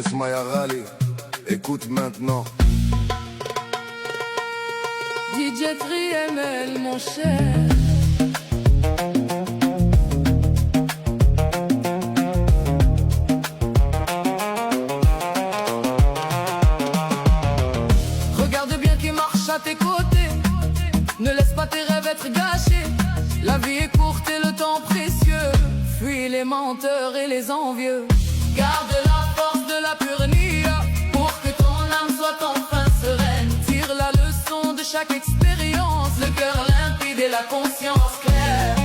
Esma ya Ghali, écoute maintenant. DJ Triemel, mon cher. Regarde bien qui marche à tes côtés. Ne laisse pas tes rêves être gâchés. La vie est courte et le temps précieux. Fuis les menteurs et les envieux. Garde la force de la pure nia pour que ton âme soit enfin sereine. Tire la leçon de chaque expérience, le cœur limpide et la conscience claire.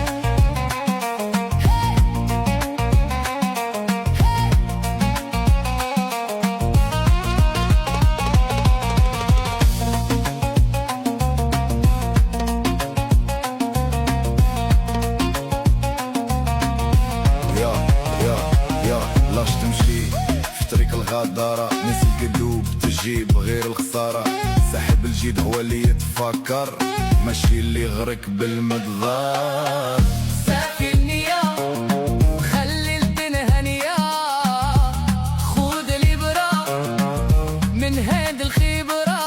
لاش تمشي في طريق الغدارة، ناس القلوب تجيب غير الخسارة. ساحب الجيد هو اللي يتفكر، ماشي اللي يغرق بالمضار. سافي النية خلي الدنيا هنية، خود الإبرة من هاد الخبرة.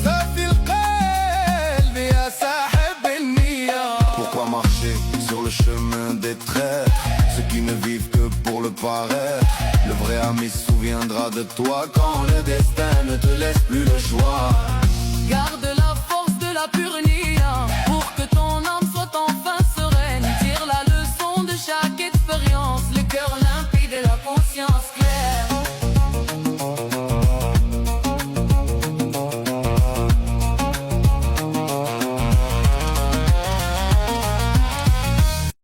سافي القلب يا صاحب النية. Pourquoi marcher sur le chemin des traîtres, ceux qui ne vivent que pour le paraître? Le vrai ami se souviendra de toi quand le destin ne te laisse plus le choix. Garde la force de la pure